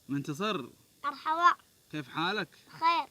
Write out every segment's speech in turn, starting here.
منتصر، مرحبا. كيف حالك؟ خير.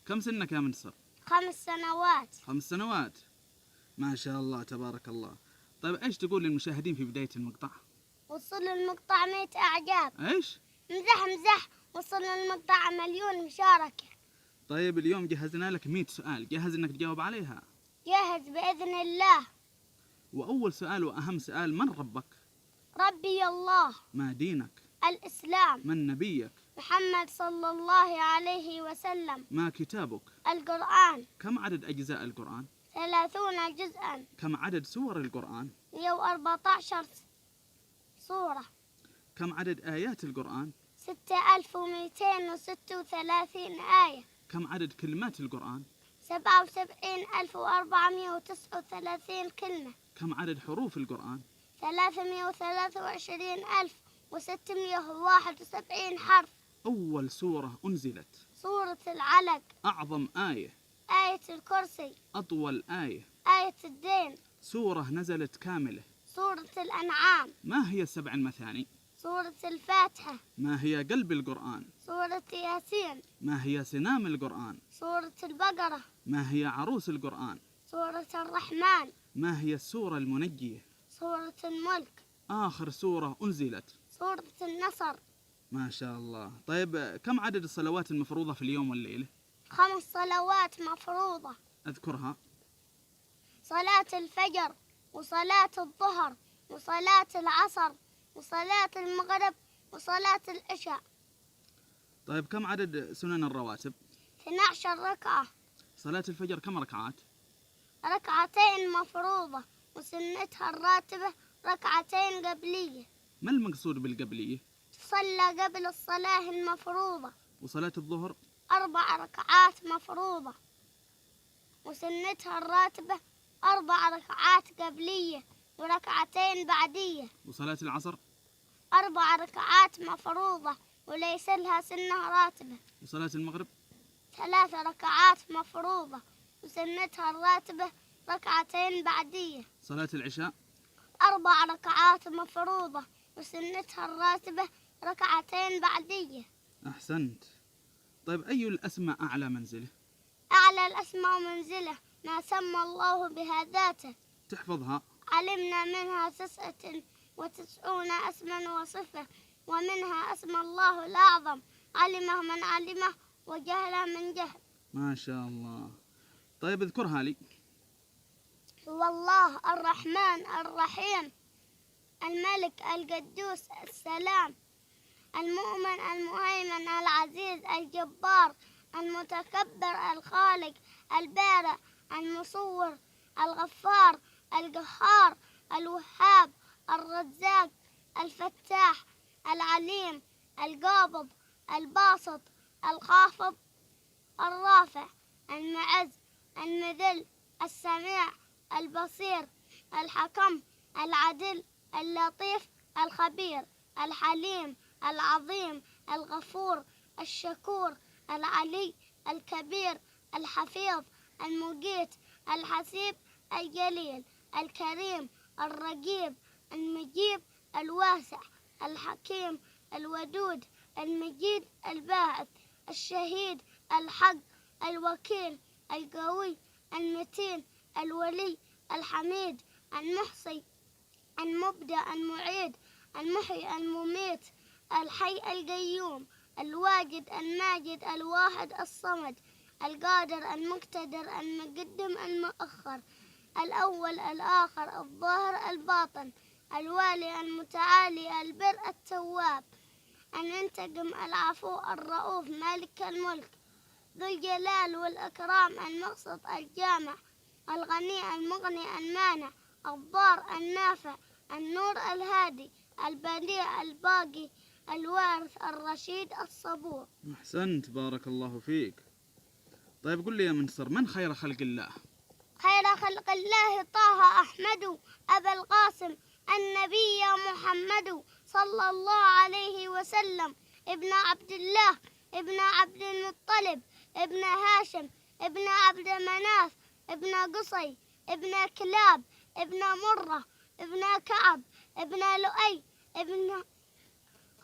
كم سنك يا منتصر؟ 5 سنوات. 5 سنوات، ما شاء الله تبارك الله. طيب ايش تقول للمشاهدين في بداية المقطع؟ وصل المقطع 100 إعجاب. ايش؟ مزح. وصل المقطع 1,000,000 مشاركة. طيب اليوم جهزنا لك 100 سؤال، جاهز انك تجاوب عليها؟ جاهز بإذن الله. وأول سؤال وأهم سؤال، من ربك؟ ربي الله. ما دينك؟ الإسلام. من نبيك؟ محمد صلى الله عليه وسلم. ما كتابك؟ القرآن. كم عدد أجزاء القرآن؟ 30 جزءا. كم عدد سور القرآن؟ 114 سورة. كم عدد آيات القرآن؟ 6236 آية. كم عدد كلمات القرآن؟ 77,439 كلمة. كم عدد حروف القرآن؟ 323,671 حرف. أول سورة أنزلت؟ سورة العلق. أعظم آية؟ آية الكرسي. أطول آية؟ آية الدين. سورة نزلت كاملة؟ سورة الأنعام. ما هي السبع المثاني؟ سورة الفاتحة. ما هي قلب القرآن؟ سورة ياسين. ما هي سنام القرآن؟ سورة البقرة. ما هي عروس القرآن؟ سورة الرحمن. ما هي السورة المنجية؟ سورة الملك. آخر سورة أنزلت؟ سورة النصر. ما شاء الله. طيب كم عدد الصلوات المفروضة في اليوم والليلة؟ 5 صلوات مفروضة. أذكرها. صلاة الفجر، وصلاة الظهر، وصلاة العصر، وصلاة المغرب، وصلاة العشاء. طيب كم عدد سنن الرواتب؟ 12 ركعة. صلاة الفجر كم ركعات؟ 2 مفروضة، وسنتها الراتبة 2 قبلية. ما المقصود بالقبلية؟ تصلى قبل الصلاة المفروضة. وصلاة الظهر؟ 4 ركعات مفروضة، وسنتها الراتبة 4 ركعات قبلية و2 بعدية. وصلاة العصر؟ 4 ركعات مفروضة، وليس لها سنة راتبة. وصلاة المغرب؟ 3 ركعات مفروضة، وسنتها الراتبة 2 بعدية. صلاة العشاء؟ 4 ركعات مفروضة، وسنتها الراتبة 2 بعدية. أحسنت. طيب أي الأسماء أعلى منزله؟ أعلى الأسماء منزلة ما سمى الله بها ذاته. تحفظها؟ علمنا منها 99 اسما وصفة، ومنها اسم الله الأعظم، علمه من علمه وجهله من جهل. ما شاء الله. طيب اذكرها لي. هو الله الرحمن الرحيم، الملك القدوس السلام، المؤمن المهيمن العزيز الجبار المتكبر الخالق البارئ المصور الغفار القهار الوهاب الرزاق الفتاح العليم القابض الباسط الخافض الرافع المعز المذل السميع البصير الحكم العدل اللطيف الخبير الحليم العظيم الغفور الشكور العلي الكبير الحفيظ المقيت الحسيب الجليل الكريم الرقيب المجيب الواسع الحكيم الودود المجيد الباعث الشهيد الحق الوكيل القوي المتين الولي الحميد المحصي المبدع المعيد المحيي المميت الحي القيوم الواجد الماجد الواحد الصمد القادر المقتدر المقدم المؤخر الأول الآخر الظاهر الباطن الوالي المتعالي البر التواب المنتقم العفو الرؤوف مالك الملك ذو الجلال والإكرام المقصد الجامع الغني المغني المانع الضار النافع النور الهادي البديع الباقي الوارث الرشيد الصبور. أحسنت، بارك الله فيك. طيب قل لي يا منتصر، من خير خلق الله؟ خير خلق الله طه أحمد أبا القاسم النبي محمد صلى الله عليه وسلم، ابن عبد الله ابن عبد المطلب ابن هاشم ابن عبد مناف ابن قصي ابن كلاب ابن مرة ابن كعب ابن لؤي ابن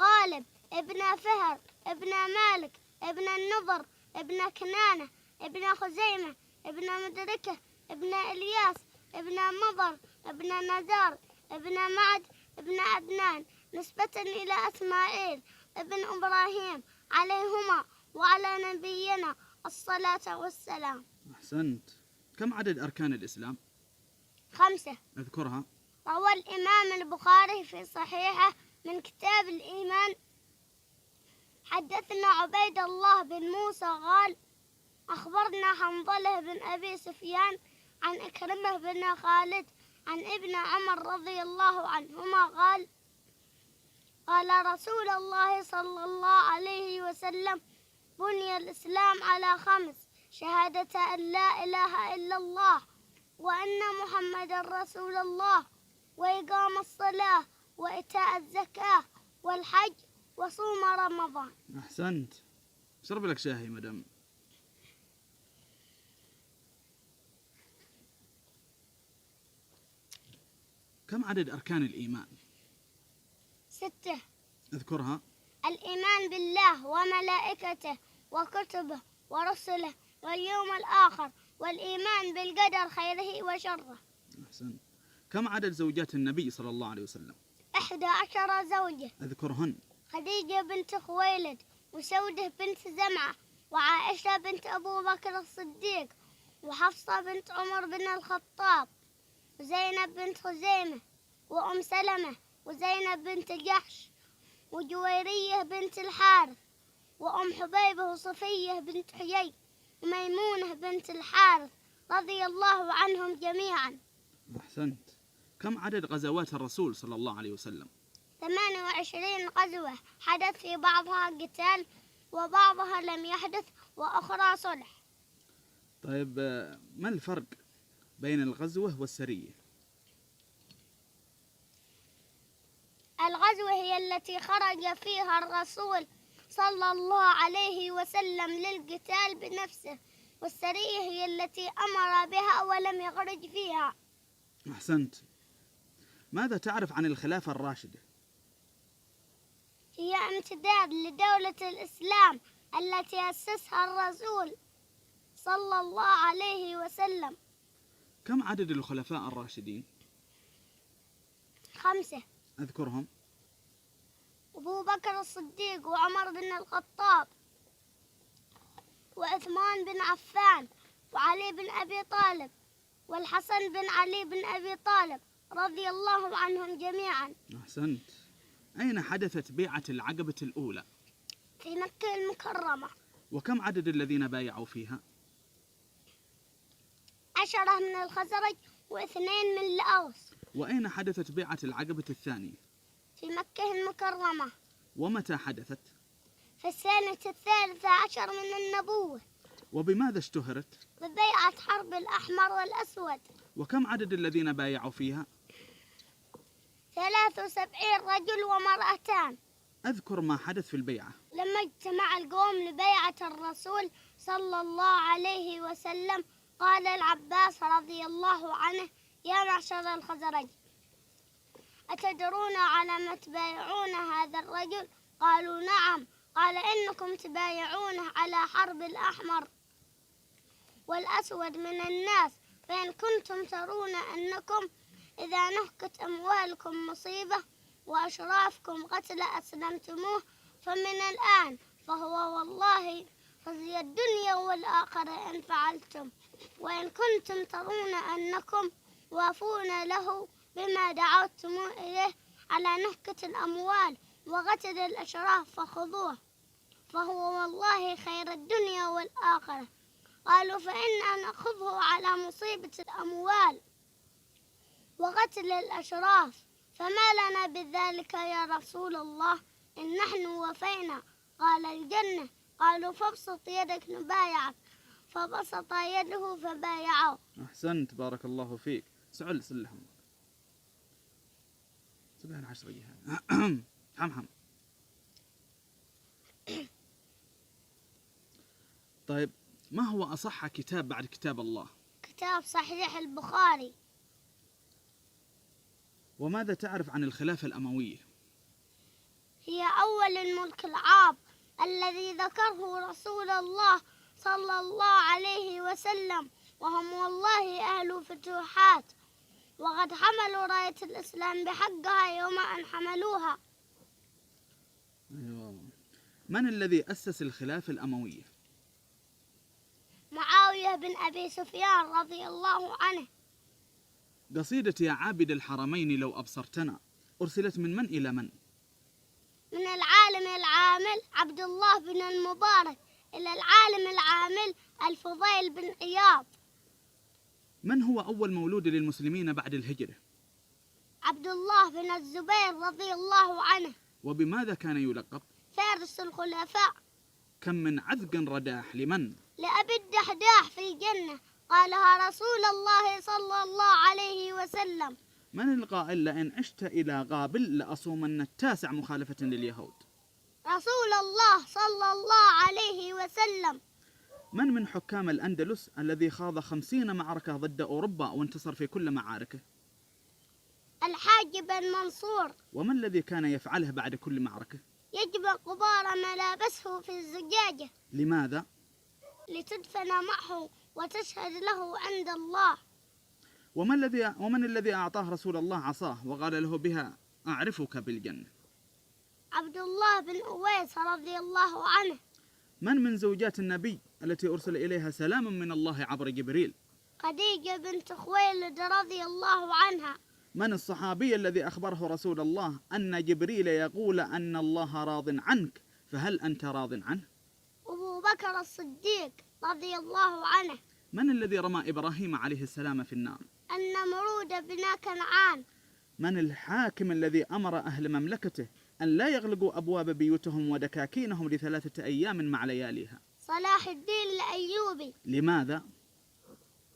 غالب ابن فهر ابن مالك ابن النضر ابن كنانة ابن خزيمة ابن مدركة ابن إلياس ابن مضر ابن نزار ابن معد ابن عدنان، نسبة إلى إسماعيل ابن إبراهيم عليهما وعلى نبينا الصلاة والسلام. أحسنت. كم عدد أركان الإسلام؟ 5. اذكرها. روى الإمام البخاري في صحيحه من كتاب الإيمان: حدثنا عبيد الله بن موسى قال: أخبرنا حنظلة بن أبي سفيان عن إكرمة بن خالد عن ابن عمر رضي الله عنهما قال: قال رسول الله صلى الله عليه وسلم: بني الإسلام على 5: شهادة أن لا إله إلا الله وأن محمد رسول الله وإقام الصلاة وإيتاء الزكاة والحج وصوم رمضان. أحسنت. شرب لك شاهي مدام. كم عدد أركان الإيمان؟ 6. اذكرها. الإيمان بالله وملائكته وكتبه ورسله واليوم الآخر والإيمان بالقدر خيره وشره. أحسنت. كم عدد زوجات النبي صلى الله عليه وسلم؟ 11 زوجة. اذكرهن. خديجة بنت خويلد وسودة بنت زمعة وعائشة بنت أبو بكر الصديق وحفصة بنت عمر بن الخطاب وزينب بنت خزيمة وأم سلمة وزينب بنت جحش وجويرية بنت الحارث وأم حبيبة وصفية بنت حيي وميمونة بنت الحارث رضي الله عنهم جميعا. أحسنت. كم عدد غزوات الرسول صلى الله عليه وسلم؟ 28 غزوة، حدث في بعضها قتال وبعضها لم يحدث وأخرى صلح. طيب، ما الفرق بين الغزوة والسرية؟ الغزوة هي التي خرج فيها الرسول صلى الله عليه وسلم للقتال بنفسه، والسرية هي التي أمر بها ولم يخرج فيها. أحسنت. ماذا تعرف عن الخلافة الراشدة؟ هي امتداد لدولة الإسلام التي أسسها الرسول صلى الله عليه وسلم. كم عدد الخلفاء الراشدين؟ 5. أذكرهم. أبو بكر الصديق وعمر بن الخطاب وعثمان بن عفان وعلي بن أبي طالب والحسن بن علي بن أبي طالب رضي الله عنهم جميعا. أحسنت. أين حدثت بيعة العقبة الأولى؟ في مكة المكرمة. وكم عدد الذين بايعوا فيها؟ 10 من الخزرج و2 من الأوس. وأين حدثت بيعة العقبة الثانية؟ في مكة المكرمة. ومتى حدثت؟ في السنة 13 من النبوة. وبماذا اشتهرت؟ ببيعة حرب الأحمر والأسود. وكم عدد الذين بايعوا فيها؟ 73 رجل ومرأتان. أذكر ما حدث في البيعة. لما اجتمع القوم لبيعة الرسول صلى الله عليه وسلم قال العباس رضي الله عنه: يا معشر الخزرج، أتدرون على ما تبايعون هذا الرجل؟ قالوا: نعم. قال: إنكم تبايعونه على حرب الأحمر والأسود من الناس، فإن كنتم ترون أنكم إذا نهكت أموالكم مصيبة وأشرافكم قتل أسلمتموه، فمن الآن فهو والله خزي الدنيا والآخرة إن فعلتم، وإن كنتم ترون أنكم وافون له بما دعوتم إليه على نهكة الأموال وقتل الأشراف فخذوه، فهو والله خير الدنيا والآخرة. قالوا: فإن نأخذه على مصيبة الأموال وقتل الأشراف، فما لنا بذلك يا رسول الله؟ إن نحن وفينا. قال: الجنة. قالوا: فابسط يدك نبايعك، فبسط يده فبايعه. أحسنت، بارك الله فيك. سعل سلهم سبعين 10 جهة. حم. طيب، ما هو أصح كتاب بعد كتاب الله؟ كتاب صحيح البخاري. وماذا تعرف عن الخلافة الأموية؟ هي أول الملك العام الذي ذكره رسول الله صلى الله عليه وسلم، وهم والله أهل فتوحات، وقد حملوا راية الإسلام بحقها يوم أن حملوها. أيوة. من الذي أسس الخلافة الأموية؟ معاوية بن أبي سفيان رضي الله عنه. قصيدة يا عابد الحرمين لو أبصرتنا أرسلت من إلى من؟ من العالم العامل عبد الله بن المبارك إلى العالم العامل الفضيل بن عياض. من هو أول مولود للمسلمين بعد الهجرة؟ عبد الله بن الزبير رضي الله عنه. وبماذا كان يلقب؟ فارس الخلفاء. كم من عذق رداح لمن؟ لأبي الدحداح في الجنة، قالها رسول الله صلى الله عليه وسلم. من القائل لئن عشت إلى قابل لأصومن 9 مخالفة لليهود؟ رسول الله صلى الله عليه وسلم. من حكام الأندلس الذي خاض 50 معركة ضد أوروبا وانتصر في كل معاركه؟ الحاج بن منصور. وما الذي كان يفعله بعد كل معركة؟ يجمع غبار ملابسه في الزجاجة. لماذا؟ لتدفن معه وتشهد له عند الله. ومن الذي أعطاه رسول الله عصاه وقال له بها أعرفك بالجنة؟ عبد الله بن أويس رضي الله عنه. من زوجات النبي التي أرسل إليها سلام من الله عبر جبريل؟ خديجة بنت خويلد رضي الله عنها. من الصحابي الذي أخبره رسول الله أن جبريل يقول أن الله راض عنك فهل أنت راض عنه؟ أبو بكر الصديق رضي الله عنه. من الذي رمى إبراهيم عليه السلام في النار؟ النمرود بن كنعان. من الحاكم الذي أمر أهل مملكته أن لا يغلقوا أبواب بيوتهم ودكاكينهم ل3 أيام مع لياليها؟ صلاح الدين الأيوبي. لماذا؟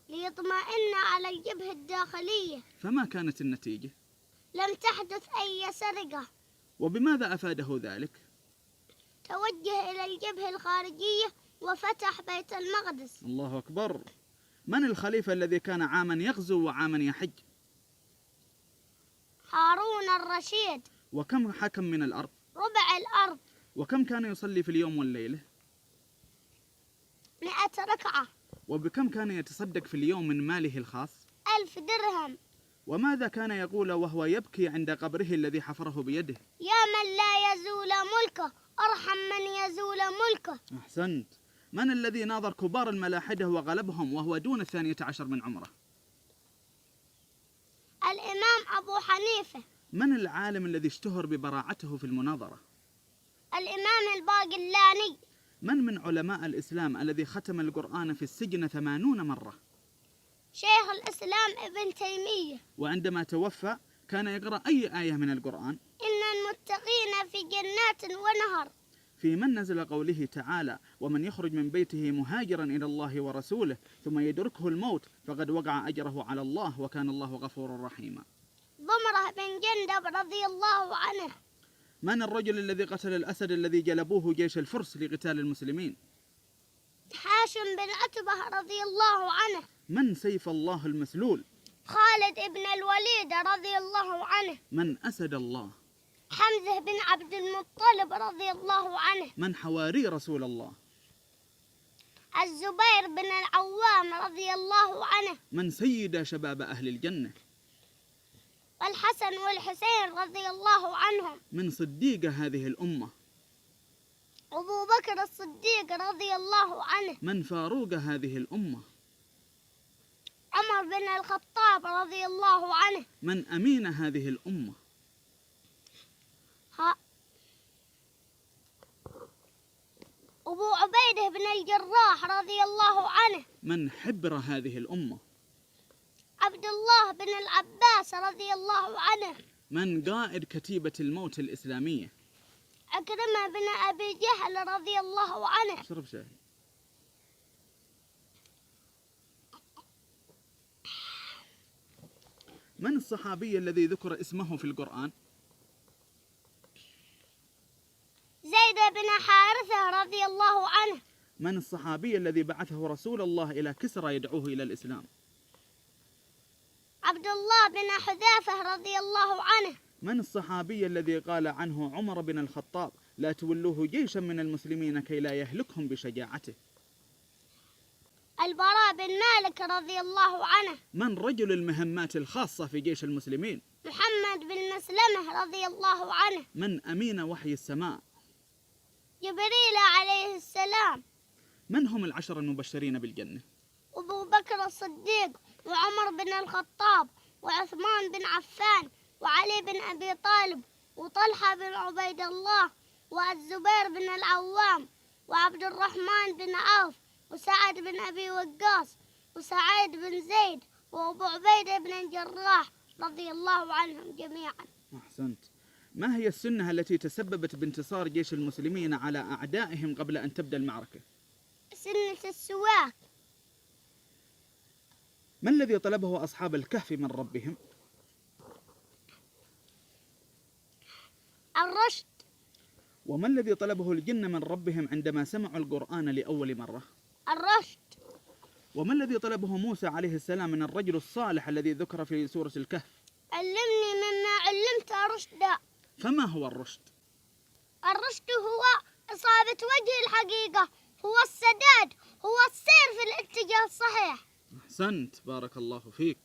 ليطمئن على الجبهة الداخلية. فما كانت النتيجة؟ لم تحدث أي سرقة. وبماذا أفاده ذلك؟ توجه إلى الجبهة الخارجية وفتح بيت المقدس. الله أكبر. من الخليفة الذي كان عاما يغزو وعاما يحج؟ هارون الرشيد. وكم حكم من الأرض؟ ربع الأرض. وكم كان يصلي في اليوم والليلة؟ 100 ركعة. وبكم كان يتصدق في اليوم من ماله الخاص؟ 1000 درهم. وماذا كان يقول وهو يبكي عند قبره الذي حفره بيده؟ يا من لا يزول ملكه ارحم من يزول ملكه. أحسنت. من الذي ناظر كبار الملاحدة وغلبهم وهو دون 12 من عمره؟ الإمام أبو حنيفة. من العالم الذي اشتهر ببراعته في المناظرة؟ الإمام الباقلاني. من علماء الإسلام الذي ختم القرآن في السجن 80 مرة؟ شيخ الإسلام ابن تيمية. وعندما توفى كان يقرأ أي آية من القرآن؟ إن المتقين في جنات ونهر. في من نزل قوله تعالى ومن يخرج من بيته مهاجرا إلى الله ورسوله ثم يدركه الموت فقد وقع أجره على الله وكان الله غفورا رحيما؟ ضمرة بن جندب رضي الله عنه. من الرجل الذي قتل الأسد الذي جلبوه جيش الفرس لقتال المسلمين؟ هاشم بن عتبة رضي الله عنه. من سيف الله المسلول؟ خالد بن الوليد رضي الله عنه. من أسد الله؟ حمزة بن عبد المطلب رضي الله عنه. من حواري رسول الله؟ الزبير بن العوام رضي الله عنه. من سيد شباب أهل الجنة؟ الحسن والحسين رضي الله عنهم. من صديق هذه الأمة؟ أبو بكر الصديق رضي الله عنه. من فاروق هذه الأمة؟ عمر بن الخطاب رضي الله عنه. من أمين هذه الأمة؟ أبو عبيدة بن الجراح رضي الله عنه. من حبر هذه الأمة؟ عبد الله بن العباس رضي الله عنه. من قائد كتيبة الموت الإسلامية؟ عكرمة بن أبي جهل رضي الله عنه. شرب شاي. من الصحابي الذي ذكر اسمه في القرآن؟ زيد بن حارثة رضي الله عنه. من الصحابي الذي بعثه رسول الله إلى كسرى يدعوه إلى الإسلام؟ عبد الله بن حذافة رضي الله عنه. من الصحابي الذي قال عنه عمر بن الخطاب لا تولوه جيشا من المسلمين كي لا يهلكهم بشجاعته؟ البراء بن مالك رضي الله عنه. من رجل المهمات الخاصة في جيش المسلمين؟ محمد بن مسلمة رضي الله عنه. من أمين وحي السماء؟ جبريل عليه السلام. من هم العشر المبشرين بالجنة؟ أبو بكر الصديق، وعمر بن الخطاب، وعثمان بن عفان، وعلي بن أبي طالب، وطلحة بن عبيد الله، والزبير بن العوام، وعبد الرحمن بن عوف، وسعد بن أبي وقاص، وسعيد بن زيد، وأبو عبيدة بن الجراح رضي الله عنهم جميعا. أحسنت. ما هي السنة التي تسببت بانتصار جيش المسلمين على أعدائهم قبل أن تبدأ المعركة؟ سنة السواك. ما الذي طلبه أصحاب الكهف من ربهم؟ الرشد. وما الذي طلبه الجن من ربهم عندما سمعوا القرآن لأول مرة؟ الرشد. وما الذي طلبه موسى عليه السلام من الرجل الصالح الذي ذكر في سورة الكهف؟ علمني مما علمت رشدا. فما هو الرشد؟ الرشد هو إصابة وجه الحقيقة، هو السداد، هو السير في الاتجاه الصحيح. أحسنت، بارك الله فيك.